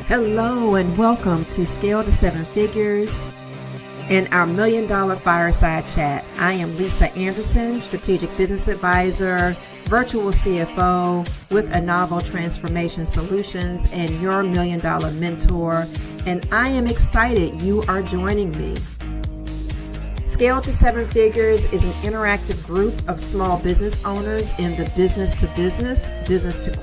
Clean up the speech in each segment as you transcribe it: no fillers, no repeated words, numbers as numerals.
Hello and welcome to Scale to Seven Figures and our $1 Million Fireside Chat. I am Lisa Anderson, Strategic Business Advisor, Virtual CFO with Antwanye Transformation Solutions and your $1 Million Mentor. And I am excited you are joining me. Scale to Seven Figures is an interactive group of small business owners in the business to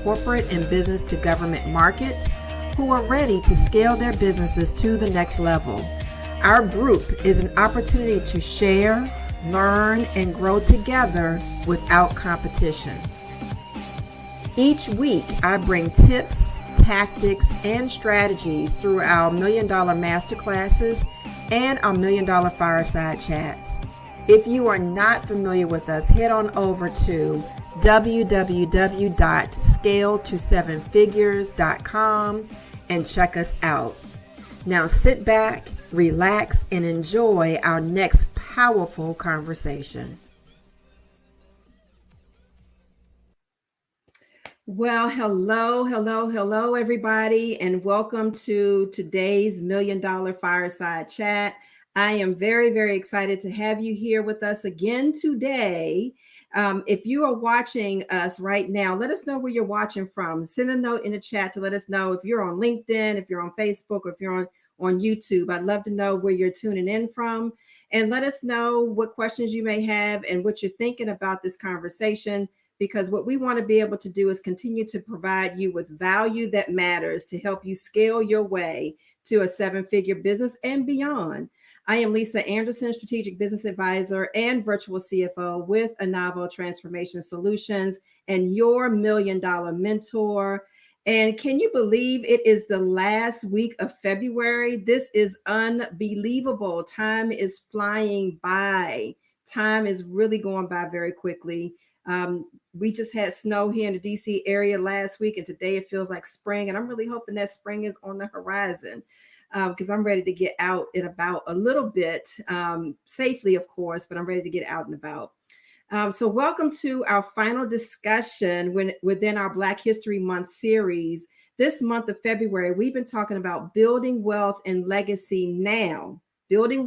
corporate, and business to government markets who are ready to scale their businesses to the next level. Our group is an opportunity to share, learn, and grow together without competition. Each week, I bring tips, tactics, and strategies through our $1 Million Masterclasses and our $1 Million Fireside Chats. If you are not familiar with us, head on over to www.scaletosevenfigures.com and check us out. Now sit back, relax, and enjoy our next powerful conversation. Well, hello, everybody, and welcome to today's $1 Million Fireside Chat. I am very, very excited to have you here with us again today. If you are watching us right now, let us know where you're watching from. Send a note in the chat to let us know if you're on LinkedIn, if you're on Facebook, or if you're on YouTube. I'd love to know where you're tuning in from. And let us know what questions you may have and what you're thinking about this conversation, because what we want to be able to do is continue to provide you with value that matters to help you scale your way to a seven-figure business and beyond. I am Lisa Anderson, Strategic Business Advisor and Virtual CFO with Antwanye Transformation Solutions and your $1 Million Mentor. And can you believe it is the last week of February? This is unbelievable. Time is flying by. Time is really going by very quickly. We just had snow here in the DC area last week, and today it feels like spring. And I'm really hoping that spring is on the horizon. Because I'm ready to get out and about a little bit, safely, of course, but I'm ready to get out and about. So welcome to our final discussion within our Black History Month series. This month of February, we've been talking about building wealth and legacy now, within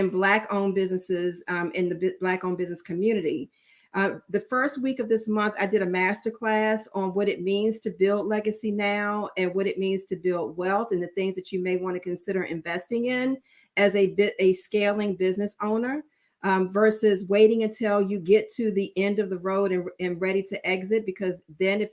Black-owned businesses in the Black-owned business community. The first week of this month, I did a masterclass on what it means to build legacy now and what it means to build wealth and the things that you may want to consider investing in as a scaling business owner versus waiting until you get to the end of the road and ready to exit. Because then if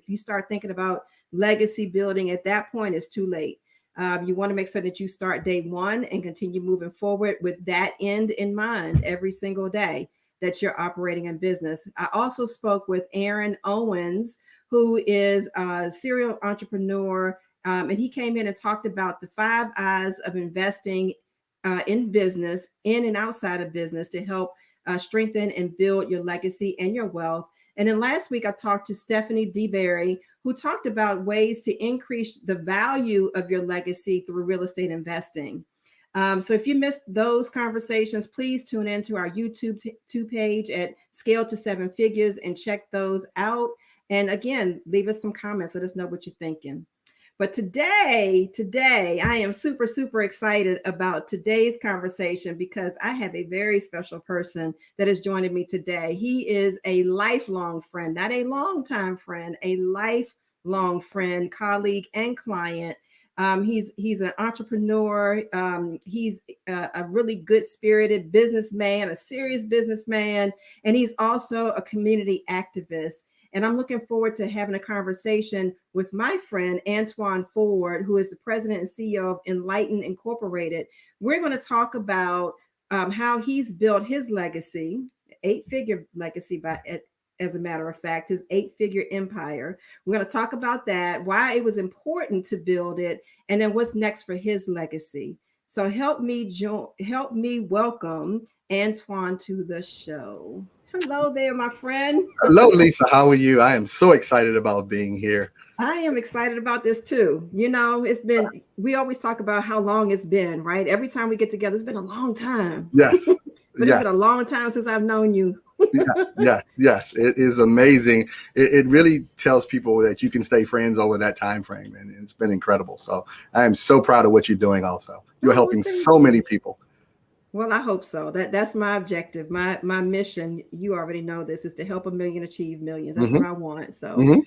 you start thinking about legacy building at that point, it's too late. You want to make sure that you start day one and continue moving forward with that end in mind every single day that you're operating in business. I also spoke with Aaron Owens, who is a serial entrepreneur, and he came in and talked about the 5 I's of investing in business, in and outside of business, to help strengthen and build your legacy and your wealth. And then last week, I talked to Stephanie DeBerry, who talked about ways to increase the value of your legacy through real estate investing. So if you missed those conversations, please tune into our YouTube page at Scale to Seven Figures and check those out. And again, leave us some comments. Let us know what you're thinking. But today, I am super, super excited about today's conversation because I have a very special person that is joining me today. He is a lifelong friend, not a longtime friend, a lifelong friend, colleague, and client. He's an entrepreneur. He's a really good-spirited businessman, a serious businessman, and he's also a community activist. And I'm looking forward to having a conversation with my friend, Antwanye Ford, who is the president and CEO of Enlighten Incorporated. We're going to talk about how he's built his legacy, 8-figure legacy as a matter of fact, his 8-figure empire. We're going to talk about that, why it was important to build it, and then what's next for his legacy. So help me welcome Antwanye to the show. Hello there, my friend. Hello, Lisa. How are you? I am so excited about being here. I am excited about this too. You know, we always talk about how long it's been, right? Every time we get together, it's been a long time. Yes. But It's been a long time since I've known you. Yes. It is amazing. It really tells people that you can stay friends over that time frame, and it's been incredible. So I am so proud of what you're doing. Also, you're Oh, well, helping thank so many you. people. Well, I hope so. That's my objective. My mission, you already know this, is to help a million achieve millions. That's what Hmm. I want. So Hmm.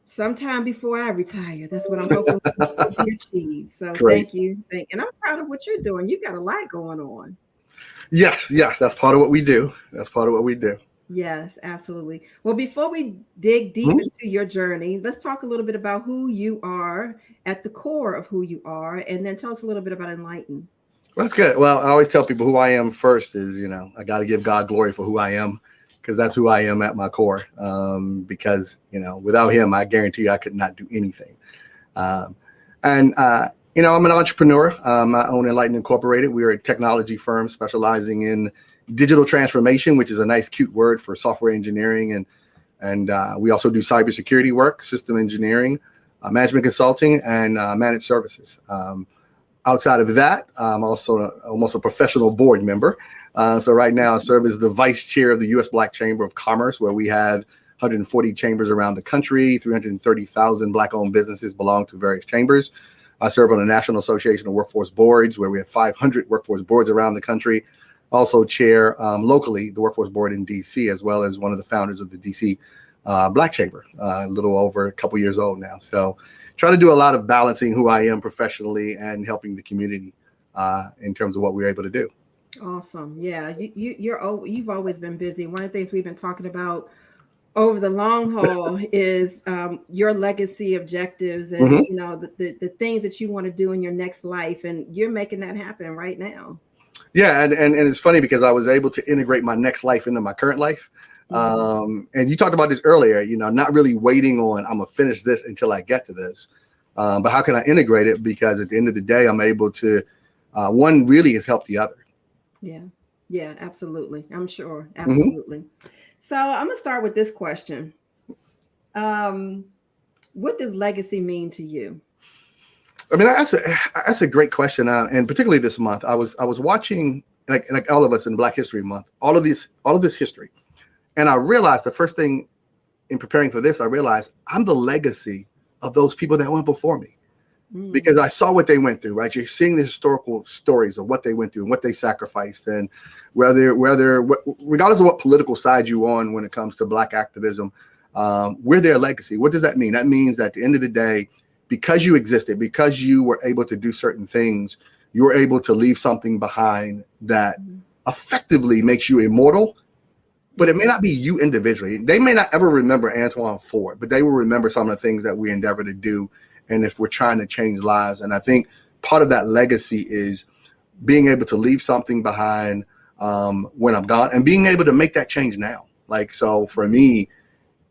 sometime before I retire, that's what I'm hoping will be achieved. So Great. thank you. And I'm proud of what you're doing. You got a lot going on. Yes. That's part of what we do. That's part of what we do. Yes, absolutely. Well, before we dig deep Mhm. into your journey, let's talk a little bit about who you are at the core of who you are, and then tell us a little bit about Enlighten. Well, that's good. Well, I always tell people who I am first is, I got to give God glory for who I am, because that's who I am at my core. Because, without him, I guarantee you I could not do anything. Um, and I'm an entrepreneur. I own Enlighten Incorporated. We are a technology firm specializing in digital transformation, which is a nice, cute word for software engineering. And we also do cybersecurity work, system engineering, management consulting, and managed services. Outside of that, I'm also almost a professional board member. So right now I serve as the vice chair of the U.S. Black Chamber of Commerce, where we have 140 chambers around the country. 330,000 Black-owned businesses belong to various chambers. I serve on the National Association of Workforce Boards, where we have 500 workforce boards around the country. Also chair locally the Workforce Board in D.C., as well as one of the founders of the D.C. Black Chamber, a little over a couple years old now. So try to do a lot of balancing who I am professionally and helping the community in terms of what we're able to do. Awesome. Yeah, you've always been busy. One of the things we've been talking about over the long haul is your legacy objectives and Hmm. the things that you want to do in your next life, and you're making that happen right now. Yeah, and it's funny because I was able to integrate my next life into my current life. Hmm. And you talked about this earlier, not really waiting on I'm gonna finish this until I get to this. But how can I integrate it? Because at the end of the day, I'm able to, one really has helped the other. Yeah, yeah, absolutely. I'm sure, Hmm. absolutely. So I'm gonna start with this question. Um, what does legacy mean to you? I mean, that's a great question, and particularly this month, I was watching like all of us in Black History Month, all of this history, and I realized the first thing in preparing for this, I realized I'm the legacy of those people that went before me, Mm, because I saw what they went through. Right, you're seeing the historical stories of what they went through and what they sacrificed, and regardless of what political side you're on when it comes to Black activism, we're their legacy. What does that mean? That means that at the end of the day, because you existed, because you were able to do certain things, you were able to leave something behind that mm, effectively makes you immortal. But it may mm, not be you individually. They may not ever remember Antwanye Ford, but they will remember some of the things that we endeavor to do. And if we're trying to change lives, and I think part of that legacy is being able to leave something behind when I'm gone, and being able to make that change now. Like, so for me,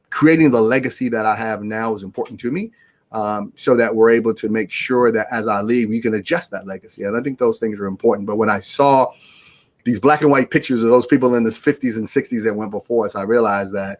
creating the legacy that I have now is important to me, so that we're able to make sure that as I leave, we can adjust that legacy. And I think those things are important. But when I saw these black and white pictures of those people in the 50s and 60s that went before us, I realized that,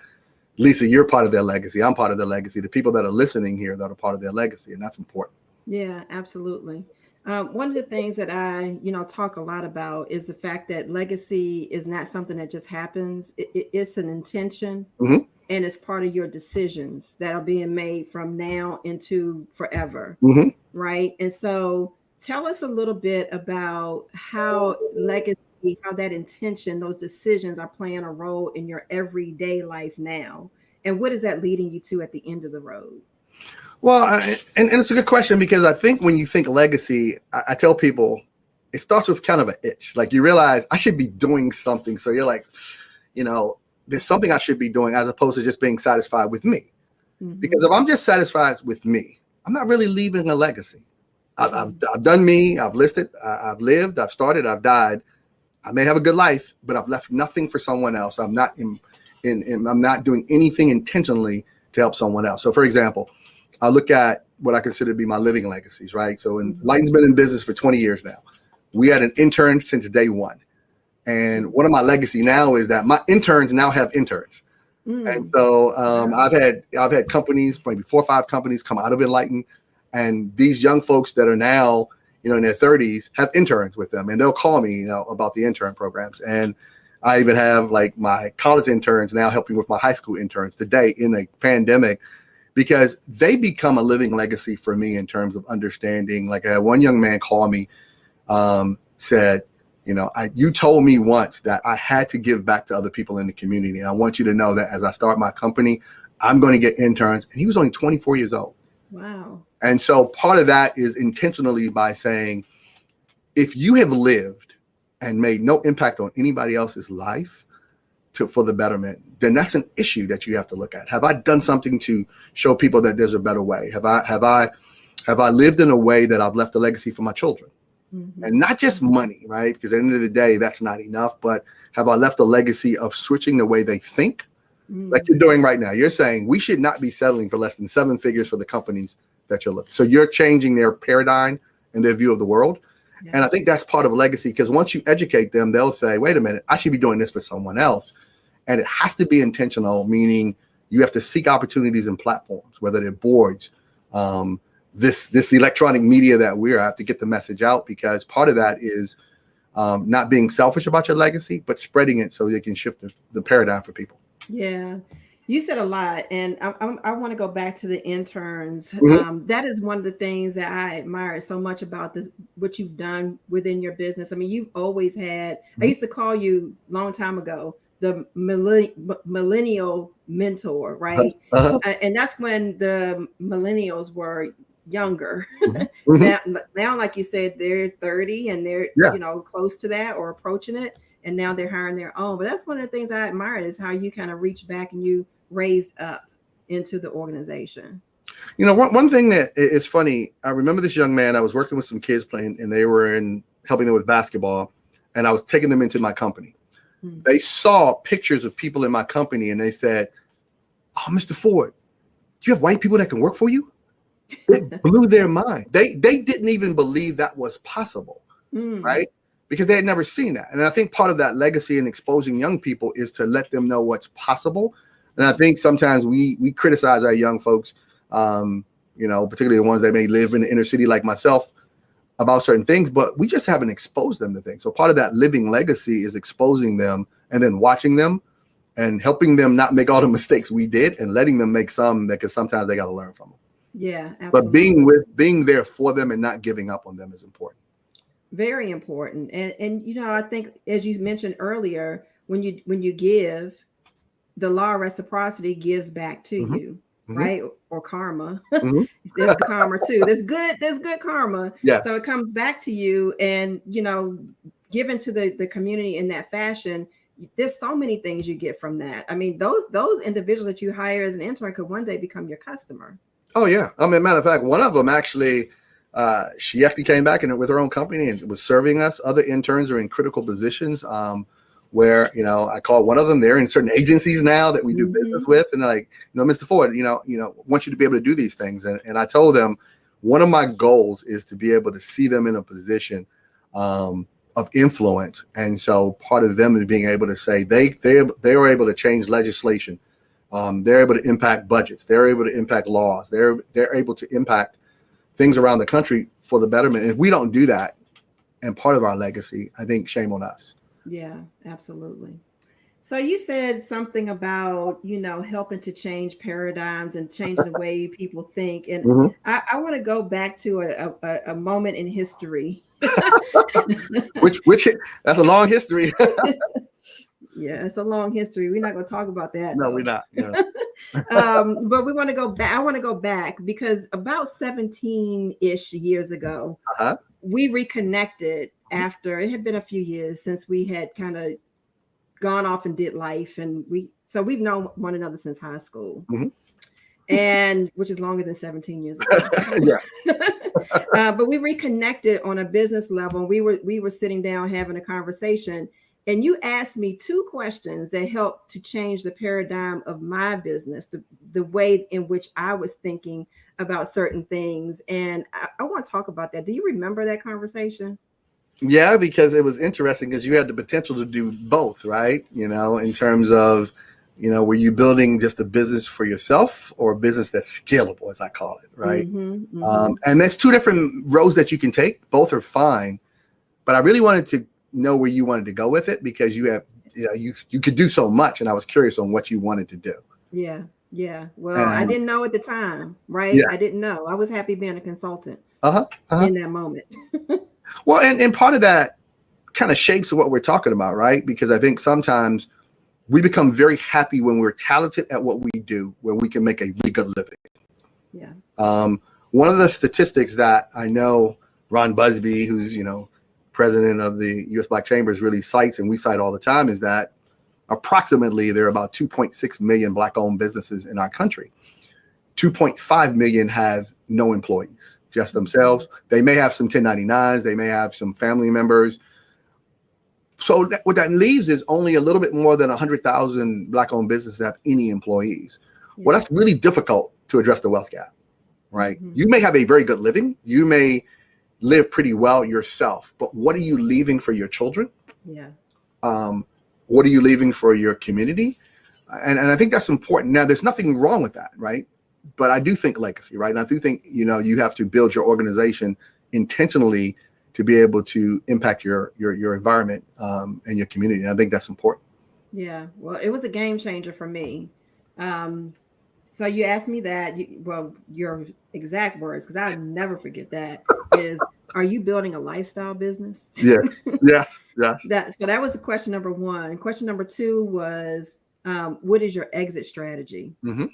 Lisa, you're part of their legacy. I'm part of their legacy. The people that are listening here, that are part of their legacy. And that's important. yeah, absolutely. One of the things that I talk a lot about is the fact that legacy is not something that just happens. It's an intention, Hmm. and it's part of your decisions that are being made from now into forever, Hmm. right? And so tell us a little bit about how legacy, how that intention, those decisions are playing a role in your everyday life now. And what is that leading you to at the end of the road? Well, and it's a good question, because I think when you think legacy, I tell people it starts with kind of an itch. Like, you realize I should be doing something. So you're like, you know, there's something I should be doing, as opposed to just being satisfied with me. Because Hmm. if I'm just satisfied with me, I'm not really leaving a legacy. I've, I've, Hmm. I've done me, I've listed, I've lived, I've started, I've died. I may have a good life, but I've left nothing for someone else. I'm not doing anything intentionally to help someone else. So, for example, I look at what I consider to be my living legacies, right? So, Hmm. Lighten's been in business for 20 years now. We had an intern since day one. And one of my legacy now is that my interns now have interns. And Mm. so Wow. I've had companies, maybe 4 or 5 companies, come out of Enlighten, and these young folks that are now in their 30s have interns with them, and they'll call me about the intern programs. And I even have like my college interns now helping with my high school interns today in a pandemic, because they become a living legacy for me in terms of understanding. Like I had one young man call me, said, you told me once that I had to give back to other people in the community. And I want you to know that as I start my company, I'm going to get interns. And he was only 24 years old. Wow. And so part of that is intentionally by saying, if you have lived and made no impact on anybody else's life for the betterment, then that's an issue that you have to look at. Have I done something to show people that there's a better way? Have I lived in a way that I've left a legacy for my children? Mm-hmm. And not just money, right? Because at the end of the day, that's not enough. But have I left a legacy of switching the way they think? Mm-hmm. Like you're doing right now. You're saying we should not be settling for less than 7 figures for the companies that you're looking. So you're changing their paradigm and their view of the world. Yeah. And I think that's part of legacy, because once you educate them, they'll say, wait a minute, I should be doing this for someone else. And it has to be intentional, meaning you have to seek opportunities and platforms, whether they're boards, this electronic media that we're at, to get the message out, because part of that is not being selfish about your legacy, but spreading it so they can shift the paradigm for people. Yeah. You said a lot, and I want to go back to the interns. Mm-hmm. That is one of the things that I admire so much about what you've done within your business. I mean, you've always had, I used to call you a long time ago, the millennial mentor, right? Uh-huh. And that's when the millennials were younger. Mm-hmm. now, like you said, they're 30 and they're, close to that or approaching it. And now they're hiring their own. But that's one of the things I admire, is how you kind of reach back and you raised up into the organization. One thing that is funny, I remember this young man, I was working with some kids playing, and they were helping them with basketball, and I was taking them into my company. Mm-hmm. They saw pictures of people in my company and they said, "Oh, Mr. Ford, do you have white people that can work for you?" It blew their mind. They didn't even believe that was possible, right? Because they had never seen that. And I think part of that legacy in exposing young people is to let them know what's possible. And I think sometimes we criticize our young folks, particularly the ones that may live in the inner city like myself, about certain things, but we just haven't exposed them to things. So part of that living legacy is exposing them and then watching them and helping them not make all the mistakes we did, and letting them make some, because sometimes they got to learn from them. Yeah, absolutely. But being there for them and not giving up on them is important. Very important. And I think, as you mentioned earlier, when you give, the law of reciprocity gives back to mm-hmm. you, right? Or karma. Mm-hmm. There's karma too. There's good karma. Yeah. So it comes back to you, and given to the community in that fashion. There's so many things you get from that. I mean, those individuals that you hire as an intern could one day become your customer. Oh yeah. I mean, matter of fact, one of them actually, she actually came back with her own company and was serving us. Other interns are in critical positions where, I call one of them, they're in certain agencies now that we do mm-hmm. business with. And they're like, Mr. Ford, want you to be able to do these things. And I told them, one of my goals is to be able to see them in a position of influence. And so part of them is being able to say they are able to change legislation. They're able to impact budgets. They're able to impact laws. They're able to impact things around the country for the betterment. And if we don't do that, and part of our legacy, I think shame on us. Yeah, absolutely. So you said something about, helping to change paradigms and changing the way people think. And mm-hmm. I want to go back to a moment in history. which that's a long history. Yeah, it's a long history. We're not going to talk about that. No, we're not. Yeah. But we want to go back. I want to go back because about 17-ish years ago, uh-huh. we reconnected after it had been a few years since we had kind of gone off and did life. And we've known one another since high school, mm-hmm. and which is longer than 17 years ago. But we reconnected on a business level. We were sitting down having a conversation. And you asked me 2 questions that helped to change the paradigm of my business, the way in which I was thinking about certain things. And I want to talk about that. Do you remember that conversation? Yeah, because it was interesting because you had the potential to do both, right? In terms of, were you building just a business for yourself or a business that's scalable, as I call it, right? Mm-hmm, mm-hmm. And there's 2 different roads that you can take. Both are fine. But I really wanted to know where you wanted to go with it, because you have you could do so much, and I was curious on what you wanted to do. Yeah. Yeah. Well, I And didn't know at the time, right? yeah, I didn't know. I was happy being a consultant uh-huh, uh-huh. in that moment. Well, and part of that kind of shapes what we're talking about, right? Because I think sometimes we become very happy when we're talented at what we do, where we can make a really good living. Yeah. One of the statistics that I know Ron Busby, who's, president of the U.S. Black Chambers, really cites, and we cite all the time, is that approximately there are about 2.6 million Black-owned businesses in our country. 2.5 million have no employees, just themselves. They may have some 1099s. They may have some family members. So what that leaves is only a little bit more than 100,000 Black-owned businesses have any employees. Yeah. Well, that's really difficult to address the wealth gap, right? Mm-hmm. You may have a very good living. You may live pretty well yourself, but what are you leaving for your children? Yeah. What are you leaving for your community? And I think that's important. Now, there's nothing wrong with that, right? But I do think legacy, right? And I do think, you have to build your organization intentionally to be able to impact your environment and your community. And I think that's important. Yeah. Well, it was a game changer for me. So you asked me that, your exact words, because I'll never forget that, is, are you building a lifestyle business? Yeah. Yes. So that was question number one. Question number two was, what is your exit strategy? Mm-hmm.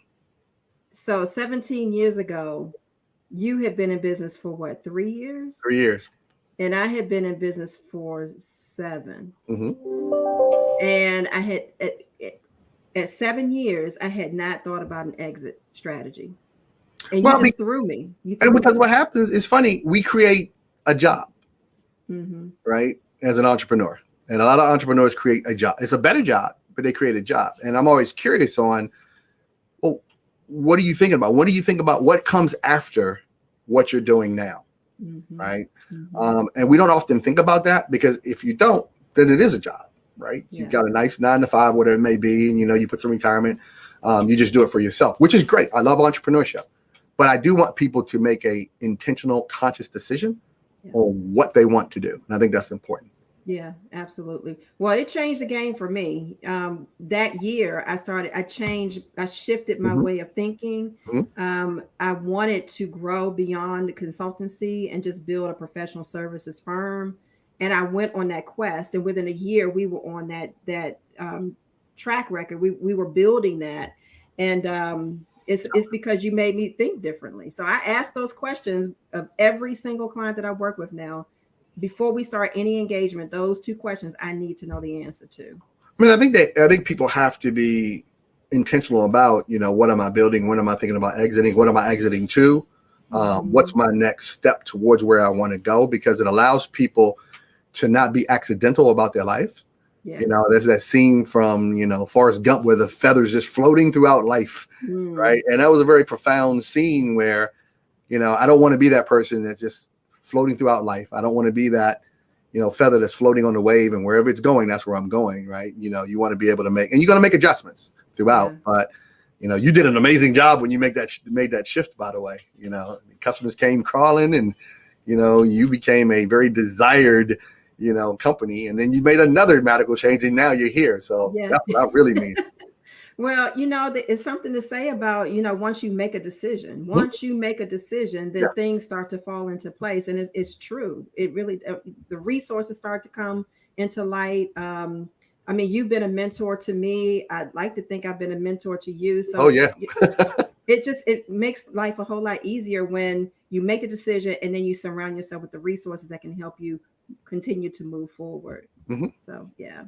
So 17 years ago, you had been in business for what, 3 years? 3 years. And I had been in business for 7. Mm-hmm. And I had, at 7 years, I had not thought about an exit strategy. And you just threw me. Because what happens is funny. We create a job, mm-hmm. right? As an entrepreneur. And a lot of entrepreneurs create a job. It's a better job, but they create a job. And I'm always curious on, well, what are you thinking about? What do you think about what comes after what you're doing now? Mm-hmm. Right. Mm-hmm. And we don't often think about that, because if you don't, then it is a job, right? Yeah. You've got a nice 9 to 5, whatever it may be. And, you put some retirement, you just do it for yourself, which is great. I love entrepreneurship, but I do want people to make a intentional, conscious decision on what they want to do. And I think that's important. Yeah, absolutely. Well, it changed the game for me. That year I shifted my mm-hmm. way of thinking. Mm-hmm. I wanted to grow beyond the consultancy and just build a professional services firm. And I went on that quest. And within a year, we were on that track record. We were building that. And it's because you made me think differently. So I asked those questions of every single client that I work with now. Before we start any engagement, those 2 questions I need to know the answer to. I mean, I think people have to be intentional about, what am I building? When am I thinking about exiting? What am I exiting to? Mm-hmm. What's my next step towards where I want to go? Because it allows people to not be accidental about their life. Yeah. There's that scene from, Forrest Gump where the feathers just floating throughout life. Right. And that was a very profound scene where, I don't want to be that person that's just floating throughout life. I don't want to be that, feather that's floating on the wave, and wherever it's going, that's where I'm going. Right. You want to be able to and you're going to make adjustments throughout, but you did an amazing job when you made that shift, by the way. Customers came crawling, and, you became a very desired, company, and then you made another radical change, and now you're here. So that's what I really mean. Well, it's something to say about, once you make a decision, then things start to fall into place. And it's true. It really, the resources start to come into light. I mean, you've been a mentor to me. I'd like to think I've been a mentor to you. So it makes life a whole lot easier when you make a decision and then you surround yourself with the resources that can help you continue to move forward. Mm-hmm. So, yeah.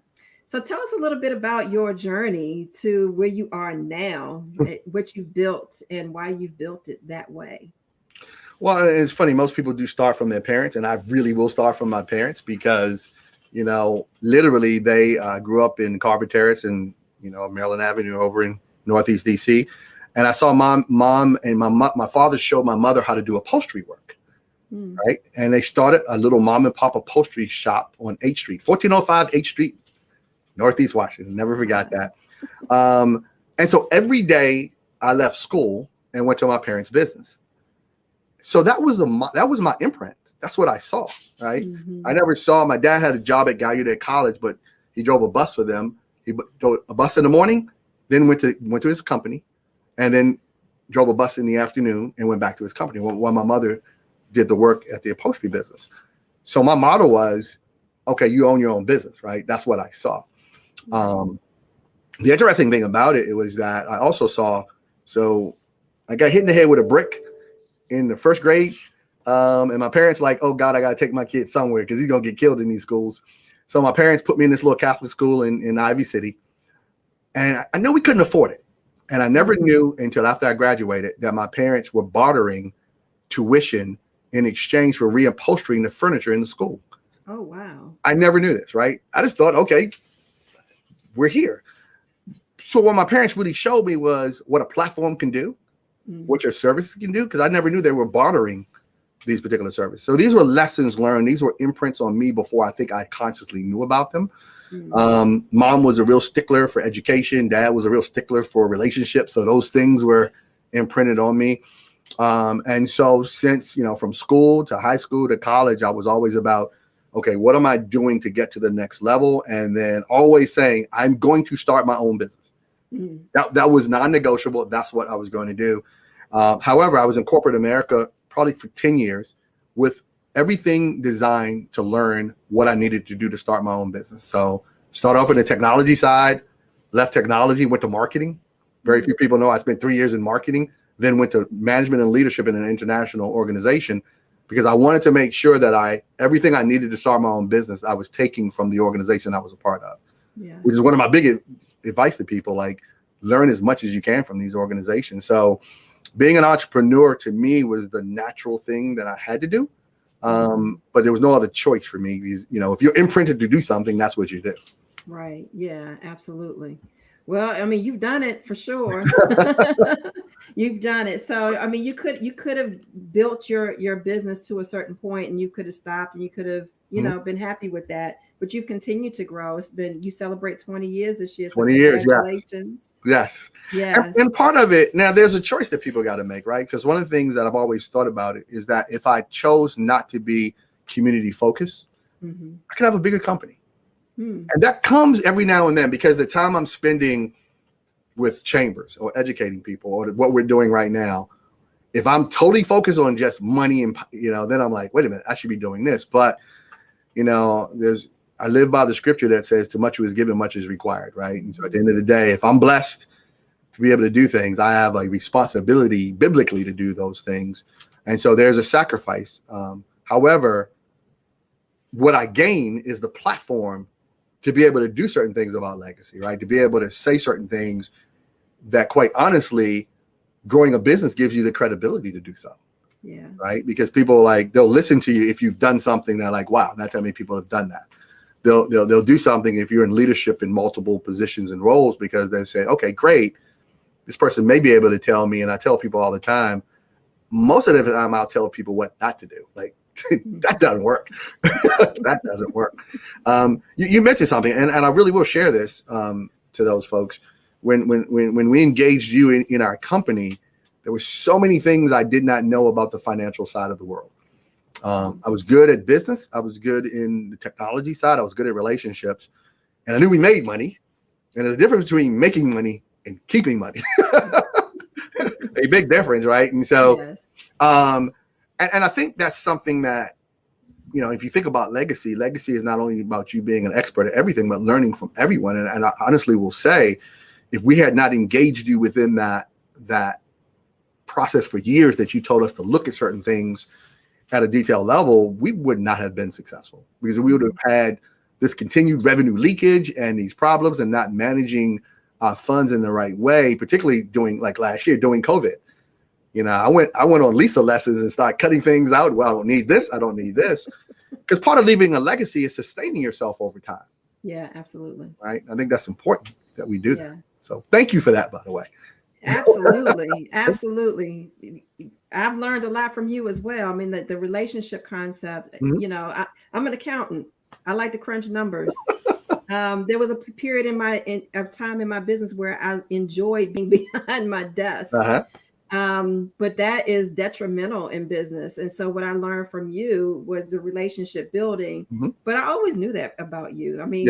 So tell us a little bit about your journey to where you are now, what you've built and why you've built it that way. Well, it's funny. Most people do start from their parents, and I really will start from my parents because, literally they grew up in Carver Terrace and, Maryland Avenue over in Northeast DC. And I saw mom and my father showed my mother how to do upholstery work. Right. And they started a little mom and pop upholstery shop on 8th Street, 1405 8th Street. Northeast Washington, never forgot that. And so every day I left school and went to my parents' business. So that was my imprint. That's what I saw, right? Mm-hmm. I never saw, my dad had a job at Gallaudet College, but He drove a bus for them. He drove a bus in the morning, then went to his company, and then drove a bus in the afternoon and went back to his company while my mother did the work at the upholstery business. So my motto was, okay, you own your own business, right? That's what I saw. The interesting thing about it was that I also saw, so I got hit in the head with a brick in the first grade. And my parents like, oh God, I got to take my kid somewhere because he's going to get killed in these schools. So my parents put me in this little Catholic school in Ivy City. And I knew we couldn't afford it. And I never knew until after I graduated that my parents were bartering tuition in exchange for reupholstering the furniture in the school. Oh, wow. I never knew this, right? I just thought, okay, we're here. So what my parents really showed me was what a platform can do, what your services can do, because I never knew they were bartering these particular services. So these were lessons learned. These were imprints on me before I think I consciously knew about them. Mom was a real stickler for education. Dad was a real stickler for relationships. So those things were imprinted on me. And so since, from school to high school to college, I was always about, okay, what am I doing to get to the next level? And then always saying, I'm going to start my own business. That was non-negotiable. That's what I was going to do. However, I was in corporate America probably for 10 years with everything designed to learn what I needed to do to start my own business. So start off in the technology side, left technology, went to marketing. Very few people know I spent 3 years in marketing, then went to management and leadership in an international organization because I wanted to make sure that everything I needed to start my own business, I was taking from the organization I was a part of, which is one of my big advice to people, like learn as much as you can from these organizations. So being an entrepreneur to me was the natural thing that I had to do. But there was no other choice for me because, if you're imprinted to do something, that's what you do. Right. Yeah, absolutely. Well, I mean, you've done it for sure. You've done it. So, I mean, you could have built your business to a certain point and you could have stopped and you could have, been happy with that. But you've continued to grow. You celebrate 20 years this year. So 20 years. Congratulations. Yes. And part of it, now there's a choice that people got to make, right? Because one of the things that I've always thought about it is that if I chose not to be community focused, I could have a bigger company. And that comes every now and then because the time I'm spending with chambers or educating people or what we're doing right now, if I'm totally focused on just money and, then I'm like, wait a minute, I should be doing this. But, I live by the scripture that says too much was given, much is required, right? And so at the end of the day, if I'm blessed to be able to do things, I have a responsibility biblically to do those things. And so there's a sacrifice. However, what I gain is the platform to be able to do certain things about legacy, right? To be able to say certain things that quite honestly, growing a business gives you the credibility to do so. Yeah. Right. Because people they'll listen to you if you've done something. They're like, wow, not that many people have done that. They'll do something if you're in leadership in multiple positions and roles because they say, okay, great. This person may be able to tell me. And I tell people all the time, most of the time I'll tell people what not to do. Like that doesn't work. That doesn't work. You mentioned something and I really will share this to those folks. When we engaged you in our company, there were so many things I did not know about the financial side of the world. I was good at business. I was good in the technology side. I was good at relationships. And I knew we made money. And there's a difference between making money and keeping money. A big difference, right? And so, and I think that's something that, if you think about legacy is not only about you being an expert at everything, but learning from everyone. And I honestly will say, if we had not engaged you within that process for years that you told us to look at certain things at a detailed level, we would not have been successful because we would have had this continued revenue leakage and these problems and not managing funds in the right way, particularly doing like last year during COVID. I went on Lisa lessons and started cutting things out. Well, I don't need this. I don't need this. Because part of leaving a legacy is sustaining yourself over time. Yeah, absolutely. Right. I think that's important that we do that. So thank you for that, by the way. Absolutely. Absolutely. I've learned a lot from you as well. I mean, the relationship concept, I'm an accountant. I like to crunch numbers. There was a period of time in my business where I enjoyed being behind my desk. But that is detrimental in business. And so what I learned from you was the relationship building. But I always knew that about you. I mean,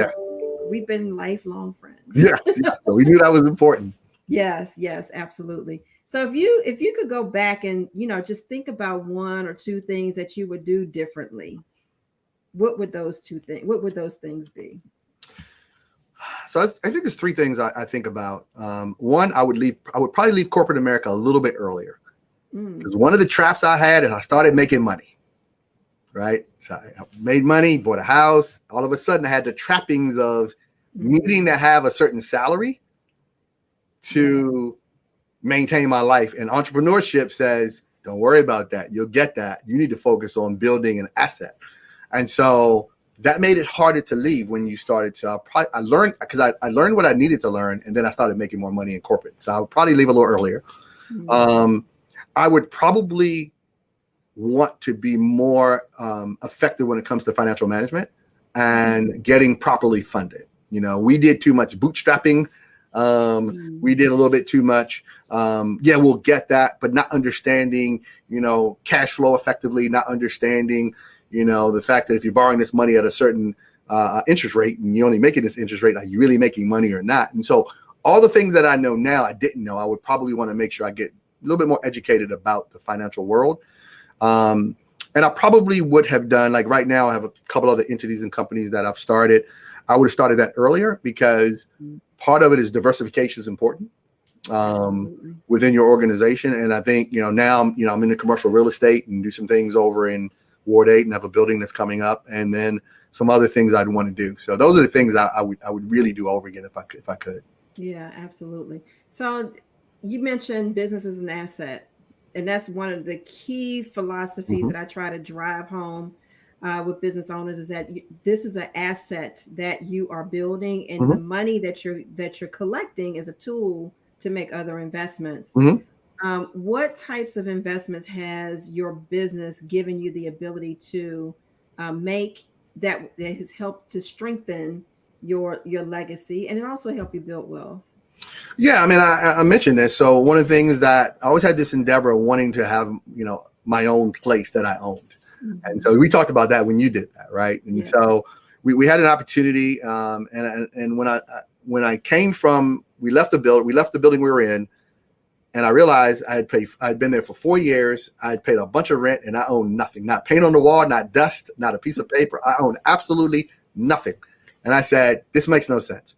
we've been lifelong friends. Yes, so we knew that was important. Yes, absolutely. So if you could go back and, just think about one or two things that you would do differently, what would those things be? So I think there's three things I think about. One, I would probably leave corporate America a little bit earlier, because one of the traps I had is I started making money, right? So I made money, bought a house. All of a sudden I had the trappings of needing to have a certain salary to maintain my life. And entrepreneurship says, don't worry about that. You'll get that. You need to focus on building an asset. And so that made it harder to leave when you started to. I learned, because I learned what I needed to learn, and then I started making more money in corporate. So I would probably leave a little earlier. I would probably want to be more effective when it comes to financial management and getting properly funded. We did too much bootstrapping. We did a little bit too much. We'll get that, but not understanding, cash flow effectively, not understanding, the fact that if you're borrowing this money at a certain interest rate and you're only making this interest rate, are you really making money or not? And so all the things that I know now, I didn't know. I would probably want to make sure I get a little bit more educated about the financial world. And I probably would have done, like right now, I have a couple other entities and companies that I've started. I would have started that earlier, because part of it is diversification is important within your organization. And I think, now I'm in the commercial real estate and do some things over in Ward 8 and have a building that's coming up, and then some other things I'd want to do. So those are the things I would really do over again if I could. Yeah, absolutely. So you mentioned business as an asset, and that's one of the key philosophies that I try to drive home with business owners, is that this is an asset that you are building, and the money that you're collecting is a tool to make other investments. What types of investments has your business given you the ability to make that has helped to strengthen your legacy, and it also help you build wealth? Yeah, I mean, I mentioned this. So one of the things that I always had this endeavor of wanting to have, my own place that I owned. And so we talked about that when you did that, right? And so we had an opportunity, and when I came from, we left the building we were in, and I realized I'd been there for 4 years. I had paid a bunch of rent, and I owned nothing, not paint on the wall, not dust, not a piece of paper. I owned absolutely nothing. And I said, this makes no sense.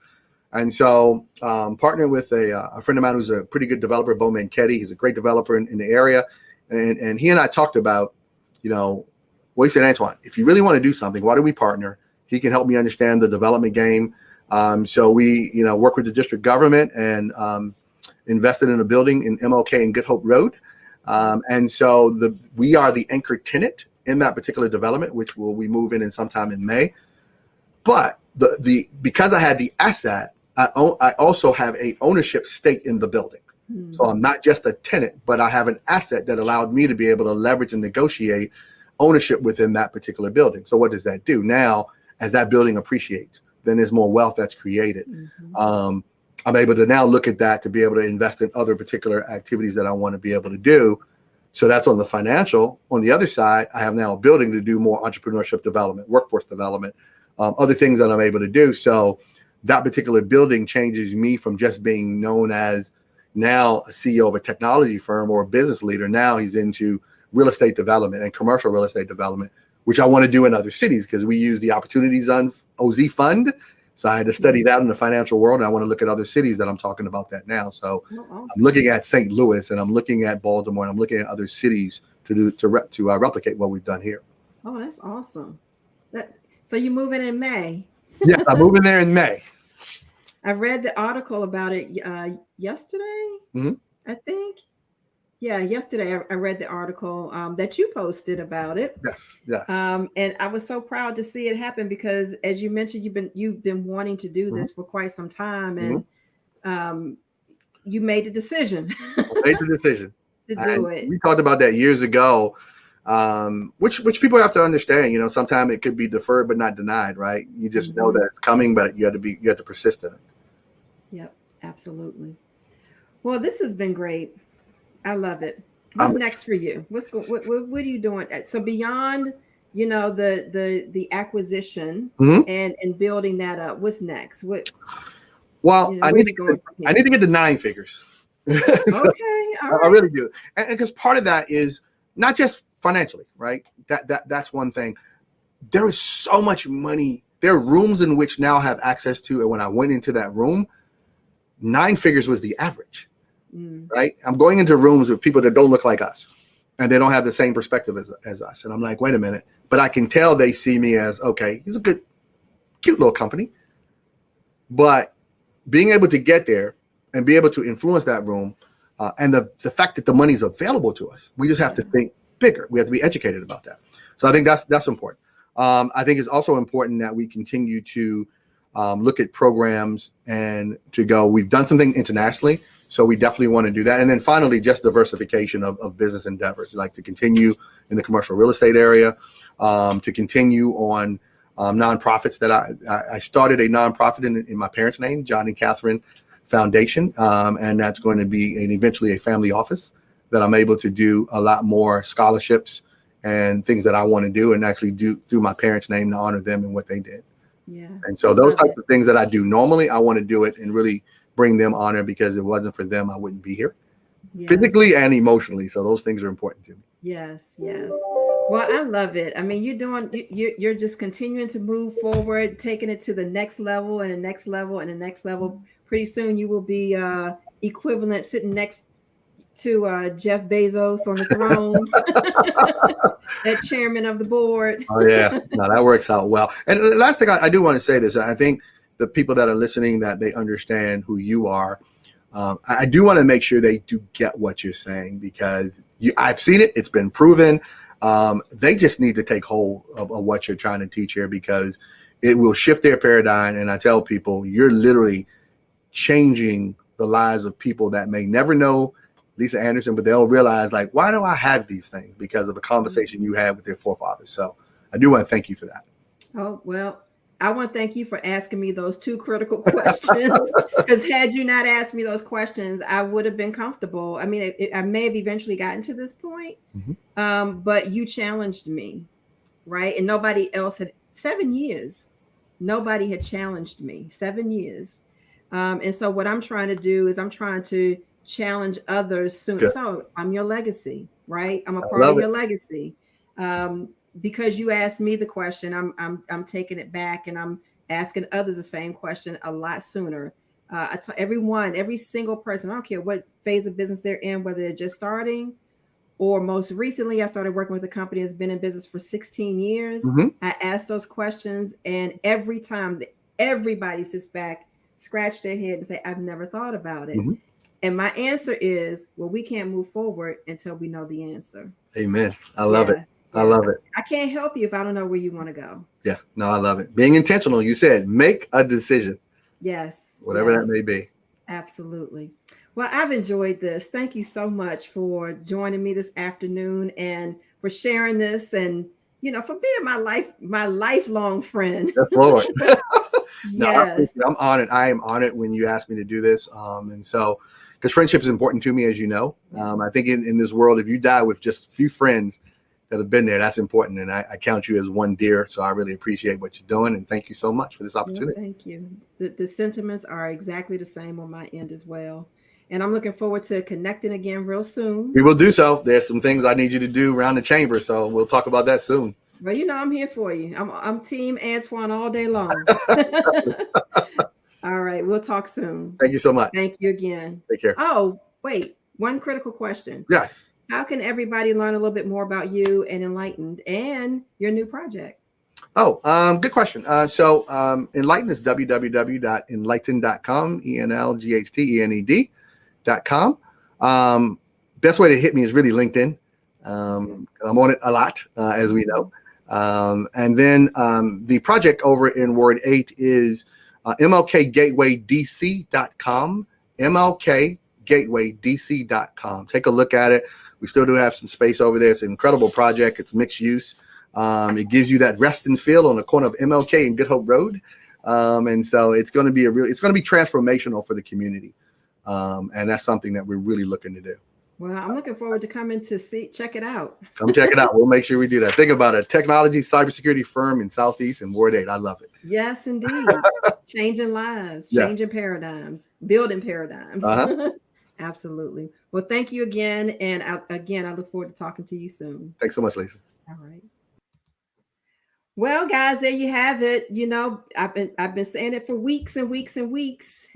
And so partnered with a friend of mine who's a pretty good developer, Bowman Ketty. He's a great developer in the area. And he and I talked about, he said, Antwanye, if you really want to do something, why don't we partner? He can help me understand the development game. So we, work with the district government and invested in a building in MLK and Good Hope Road. And so we are the anchor tenant in that particular development, which we move in sometime in May. But because I had the asset, I also have a ownership stake in the building. So I'm not just a tenant, but I have an asset that allowed me to be able to leverage and negotiate ownership within that particular building. So what does that do? Now, as that building appreciates, then there's more wealth that's created. I'm able to now look at that to be able to invest in other particular activities that I want to be able to do. So that's on the financial. On the other side, I have now a building to do more entrepreneurship development, workforce development, other things that I'm able to do. So that particular building changes me from just being known as now a CEO of a technology firm or a business leader. Now he's into real estate development and commercial real estate development, which I want to do in other cities because we use the Opportunity Zone OZ fund. So I had to study that in the financial world. And I want to look at other cities that I'm talking about that now. So awesome. I'm looking at St. Louis and I'm looking at Baltimore and I'm looking at other cities to replicate what we've done here. Oh, that's awesome. So you move in May? Yes, I'm moving there in May. I read the article about it yesterday, I think. Yeah, yesterday I read the article that you posted about it. Yes. And I was so proud to see it happen because, as you mentioned, you've been wanting to do this for quite some time, and you made the decision. To do it. We talked about that years ago, which people have to understand. Sometimes it could be deferred but not denied, right? You just know that it's coming, but you have to persist in it. Yep, absolutely. Well, this has been great. I love it. What's next for you? What are you doing? So beyond the acquisition Mhm. and building that up. What's next? Well, I Where need we to going get, from I need here? to get to 9 figures. So Okay, all I right. really do, and because part of that is not just financially, right? That's one thing. There is so much money. There are rooms in which now have access to, and when I went into that room, 9 figures was the average, Mm, right? I'm going into rooms with people that don't look like us, and they don't have the same perspective as us, and I'm like, wait a minute, but I can tell they see me as, okay, he's a good, cute little company, but being able to get there and be able to influence that room, and the fact that the money's available to us, we just have to yeah. think bigger. We have to be educated about that. So I think that's important. I think it's also important that we continue to look at programs and to go. We've done something internationally, so we definitely want to do that. And then finally, just diversification of business endeavors, like to continue in the commercial real estate area, to continue on nonprofits. That I started a nonprofit in my parents' name, John and Catherine Foundation, and that's going to be eventually a family office that I'm able to do a lot more scholarships and things that I want to do, and actually do through my parents' name to honor them and what they did. Yeah, And I so those love types it. of things that I do normally, I want to do it and really bring them honor, because if it wasn't for them, I wouldn't be here Yes, physically and emotionally. So those things are important to me. yes, yes. Well, I love it. I mean, you're just continuing to move forward, taking it to the next level and the next level and the next level. Pretty soon, you will be equivalent sitting next to Jeff Bezos on the throne, that chairman of the board. Oh yeah, no, that works out well. And the last thing I do want to say this, I think the people that are listening, that they understand who you are. I do want to make sure they do get what you're saying, because I've seen it. It's been proven. They just need to take hold of what you're trying to teach here, because it will shift their paradigm. And I tell people, you're literally changing the lives of people that may never know Lisa Anderson, but they'll realize, like, why do I have these things? Because of a conversation you had with their forefathers. So I do want to thank you for that. Oh, well, I want to thank you for asking me those two critical questions. Because had you not asked me those questions, I would have been comfortable. I mean, I may have eventually gotten to this point, Mhm. but you challenged me, right? And nobody else had 7 years. Nobody had challenged me 7 years. And so what I'm trying to do is I'm trying to challenge others soon. Good. So I'm your legacy, right? I'm a I part of love it. your legacy. Because you asked me the question, I'm taking it back and I'm asking others the same question a lot sooner. I tell everyone, every single person, I don't care what phase of business they're in, whether they're just starting or most recently, I started working with a company that's been in business for 16 years. Hmm. I asked those questions, and every time everybody sits back, scratch their head, and say, I've never thought about it. Hmm. And my answer is, well, we can't move forward until we know the answer. Amen. I love it. Yeah, I yeah. love it. I can't help you if I don't know where you want to go. Yeah. No, I love it. Being intentional. You said make a decision, Yes, whatever that may yes, be. absolutely. Well, I've enjoyed this. Thank you so much for joining me this afternoon and for sharing this and for being my lifelong friend. Yes, Lord. No, I Yes. appreciate it. I'm honored. I am honored when you asked me to do this. And so, because friendship is important to me, as you know. I think in this world, if you die with just a few friends that have been there, that's important. And I count you as one dear. So I really appreciate what you're doing. And thank you so much for this Well, opportunity. thank you. The sentiments are exactly the same on my end as well. And I'm looking forward to connecting again real soon. We will do so. There's some things I need you to do around the chamber. So we'll talk about that soon. But I'm here for you. I'm team Antwanye all day long. All right, we'll talk soon. Thank you so much. Thank you again. Take care. Oh, wait, one critical question. Yes. How can everybody learn a little bit more about you and Enlightened and your new project? Oh, good question. Enlighten is www.enlighten.com, ENLGHTENED.com. Best way to hit me is really LinkedIn. I'm on it a lot, as we know. And then the project over in Word 8 is MLKGatewayDC.com, MLKGatewayDC.com. Take a look at it. We still do have some space over there. It's an incredible project. It's mixed use. It gives you that rest and feel on the corner of MLK and Good Hope Road. And so it's going to be it's going to be transformational for the community. And that's something that we're really looking to do. Well, I'm looking forward to coming to check it out. Come check it out. We'll make sure we do that. Think about a technology cybersecurity firm in Southeast and Ward 8. I love it. Yes, indeed. Changing lives, Yeah. changing paradigms, building paradigms. Absolutely. Well, thank you again. And I look forward to talking to you soon. Thanks so much, Lisa. All right. Well, guys, there you have it. You know, I've been saying it for weeks and weeks and weeks.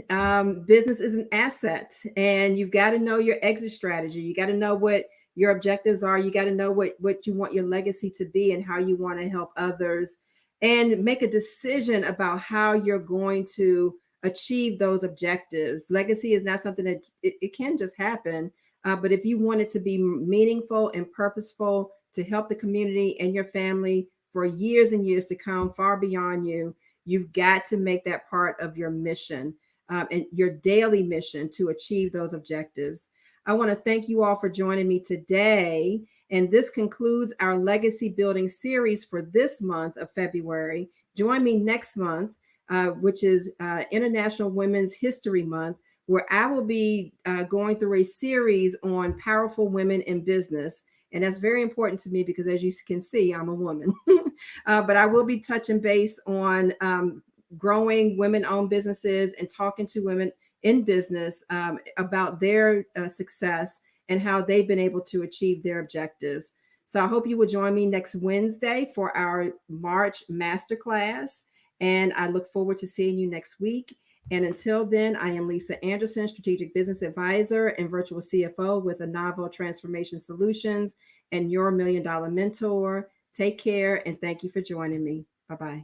Business is an asset, and you've got to know your exit strategy. You got to know what your objectives are. You got to know what you want your legacy to be and how you want to help others, and make a decision about how you're going to achieve those objectives. Legacy is not something that it can just happen, but if you want it to be meaningful and purposeful to help the community and your family for years and years to come, far beyond you, you've got to make that part of your mission and your daily mission to achieve those objectives. I want to thank you all for joining me today. And this concludes our legacy building series for this month of February. Join me next month, which is International Women's History Month, where I will be going through a series on powerful women in business. And that's very important to me because, as you can see, I'm a woman. But I will be touching base on growing women-owned businesses and talking to women in business about their success and how they've been able to achieve their objectives. So I hope you will join me next Wednesday for our March Masterclass. And I look forward to seeing you next week. And until then, I am Lisa Anderson, Strategic Business Advisor and Virtual CFO with Anavo Transformation Solutions and your $1 Million Mentor. Take care and thank you for joining me. Bye-bye.